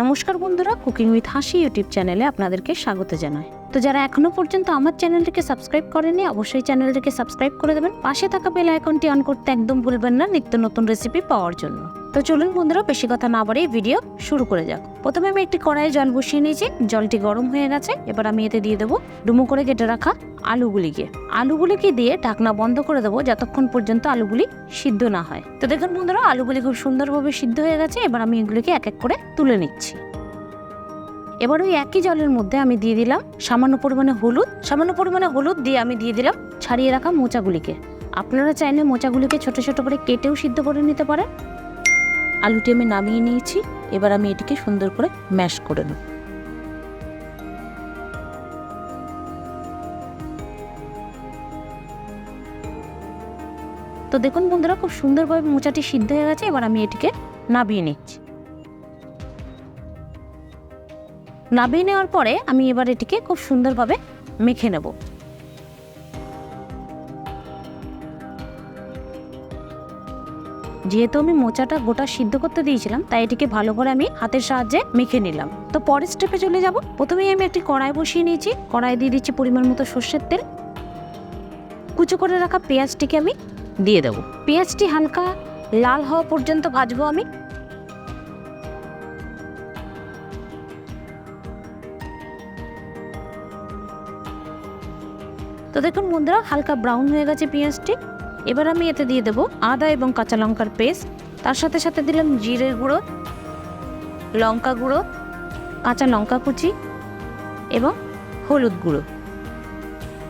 নমস্কার বন্ধুরা, cooking with হাসি ইউটিউব চ্যানেলে আপনাদেরকে স্বাগত জানাই। তো যারা এখনো পর্যন্ত আমার চ্যানেলটিকে সাবস্ক্রাইব করেনি, অবশ্যই চ্যানেলটিকে সাবস্ক্রাইব করে দেবেন। পাশে থাকা বেল আইকনটি অন করতে একদম ভুলবেন না নিত্য নতুন রেসিপি পাওয়ার জন্য। তো চলুন বন্ধুরা, বেশি কথা না বাড়িয়ে ভিডিও শুরু করে যাক। প্রথমে আমি একটি কড়াইয়ে জল বসিয়ে নিয়েছি, জলটি গরম হয়ে গেছে। এবার আমি এতে দিয়ে দেবো ডুমো করে কেটে রাখা আলুগুলিকে দিয়ে ঢাকনা বন্ধ করে দেবো যতক্ষণ পর্যন্ত আলুগুলি সিদ্ধ না হয়। তো দেখুন বন্ধুরা, আলুগুলি খুব সুন্দরভাবে সিদ্ধ হয়ে গেছে। এবার আমি এগুলিকে এক এক করে তুলে নিচ্ছি। এবার ওই একই জলের মধ্যে আমি দিয়ে দিলাম সামান্য পরিমাণে হলুদ দিয়ে আমি দিয়ে দিলাম ছাড়িয়ে রাখা মোচাগুলিকে। আপনারা চাইলে মোচাগুলিকে ছোট ছোট করে কেটেও সিদ্ধ করে নিতে পারেন। আলুটি আমি নামিয়ে নিয়েছি। এবার আমি এটিকে সুন্দর করে ম্যাশ করে নেব। তো দেখুন বন্ধুরা, খুব সুন্দরভাবে মোচাটি সিদ্ধ হয়ে গেছে। এবার আমি এটিকে নামিয়ে নিচ্ছি। নামিয়ে নেওয়ার পরে আমি এবার এটিকে খুব সুন্দরভাবে মেখে নেব। যেহেতু আমি মোচাটা গোটা সিদ্ধ করতে দিয়েছিলাম, তাই এটিকে ভালো করে আমি হাতের সাহায্যে মেখে নিলাম। তো পরের স্টেপে চলে যাব। প্রথমেই আমি একটি কড়াই বসিয়ে নিয়েছি। কড়াই দিয়ে দিচ্ছি পরিমাণ মতো সর্ষের তেল। কুচো করে রাখা পেঁয়াজটিকে আমি দিয়ে দেবো। পেঁয়াজটি হালকা লাল হওয়া পর্যন্ত ভাজবো আমি। তো দেখুন বন্ধুরা, হালকা ব্রাউন হয়ে গেছে পেঁয়াজটি। এবার আমি এতে দিয়ে দেবো আদা এবং কাঁচা লঙ্কার পেস্ট। তার সাথে সাথে দিলাম জিরের গুঁড়ো, লঙ্কা গুঁড়ো, কাঁচা লঙ্কা কুচি এবং হলুদ গুঁড়ো।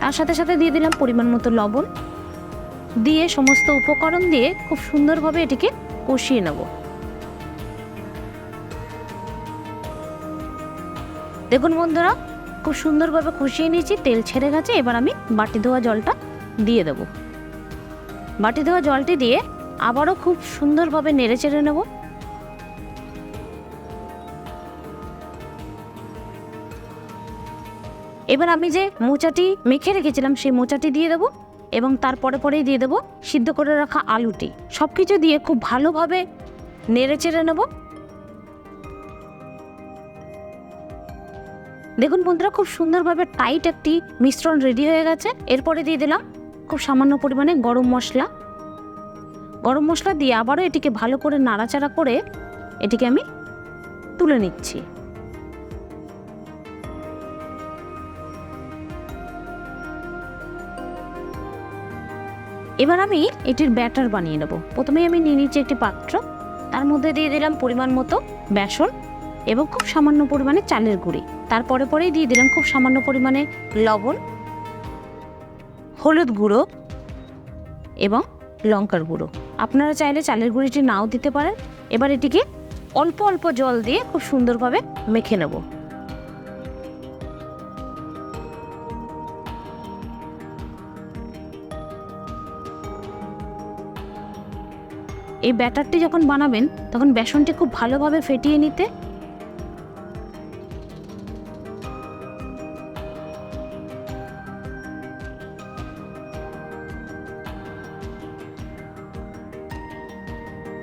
তার সাথে সাথে দিয়ে দিলাম পরিমাণ মতো লবণ। দিয়ে সমস্ত উপকরণ দিয়ে খুব সুন্দরভাবে এটিকে কষিয়ে নেব। দেখুন বন্ধুরা, খুব সুন্দরভাবে কষিয়ে নিয়েছি, তেল ছেড়ে গেছে। এবার আমি বাটি ধোয়া জলটা দিয়ে দেব। বাটি ধোয়া জলটি দিয়ে আবারও খুব সুন্দরভাবে নেড়ে চেড়ে নেব। এবার আমি যে মোচাটি মেখে রেখেছিলাম সেই মোচাটি দিয়ে দেবো এবং পরেই দিয়ে দেবো সিদ্ধ করে রাখা আলুটি। সব কিছু দিয়ে খুব ভালোভাবে নেড়ে চেড়ে নেব। দেখুন বন্ধুরা, খুব সুন্দরভাবে টাইট একটি মিশ্রণ রেডি হয়ে গেছে। এরপরে দিয়ে দিলাম খুব সামান্য পরিমাণে গরম মশলা দিয়ে আবারও এটিকে ভালো করে নাড়াচাড়া করে এটিকে আমি তুলে নিচ্ছি। এবার আমি এটির ব্যাটার বানিয়ে নেব। প্রথমেই আমি নিয়ে নিচ্ছি একটি পাত্র। তার মধ্যে দিয়ে দিলাম পরিমাণ মতো বেসন এবং খুব সামান্য পরিমাণে চালের গুঁড়ি। পরেই দিয়ে দিলাম খুব সামান্য পরিমাণে লবণ, হলুদ গুঁড়ো এবং লঙ্কার গুঁড়ো। আপনারা চাইলে চালের গুঁড়িটি নাও দিতে পারেন। এবার এটিকে অল্প অল্প জল দিয়ে খুব সুন্দরভাবে মেখে নেব। এই ব্যাটারটি যখন বানাবেন তখন বেসনটি খুব ভালোভাবে ফেটিয়ে নিতে।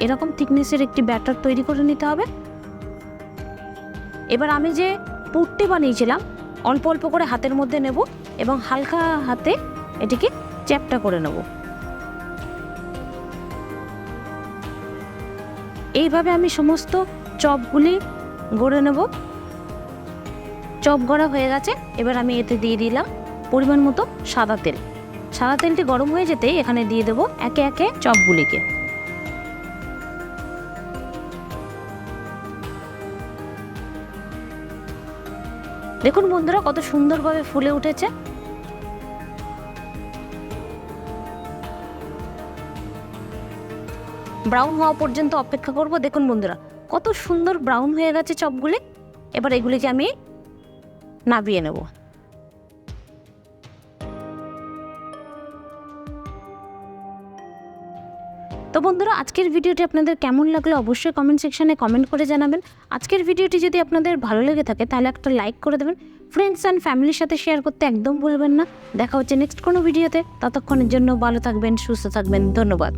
এরকম থিকনেসের একটি ব্যাটার তৈরি করে নিতে হবে। এবার আমি যে পুরটি বানিয়েছিলাম অল্প অল্প করে হাতের মধ্যে নেব এবং হালকা হাতে এটিকে চ্যাপ্টা করে নেব। এইভাবে আমি সমস্ত চপগুলি গড়ে নেব। চপ গড়া হয়ে গেছে। এবার আমি এতে দিয়ে দিলাম পরিমাণ মতো সাদা তেল। সাদা তেলটি গরম হয়ে যেতেই এখানে দিয়ে দেব একে একে চপগুলিকে। দেখুন বন্ধুরা, কত সুন্দরভাবে ফুলে উঠেছে। ব্রাউন হওয়া পর্যন্ত অপেক্ষা করব। দেখুন বন্ধুরা, কত সুন্দর ব্রাউন হয়ে গেছে চপগুলি। এবার এগুলিকে আমি নামিয়ে নেব। তো বন্ধুরা, আজকের ভিডিওটি আপনাদের কেমন লাগলো অবশ্যই কমেন্ট সেকশনে কমেন্ট করে জানাবেন। আজকের ভিডিওটি যদি আপনাদের ভালো লেগে থাকে তাহলে একটা লাইক করে দেবেন। ফ্রেন্ডস অ্যান্ড ফ্যামিলির সাথে শেয়ার করতে একদম ভুলবেন না। দেখা হচ্ছে নেক্সট কোনো ভিডিওতে। ততক্ষণের জন্য ভালো থাকবেন, সুস্থ থাকবেন। ধন্যবাদ।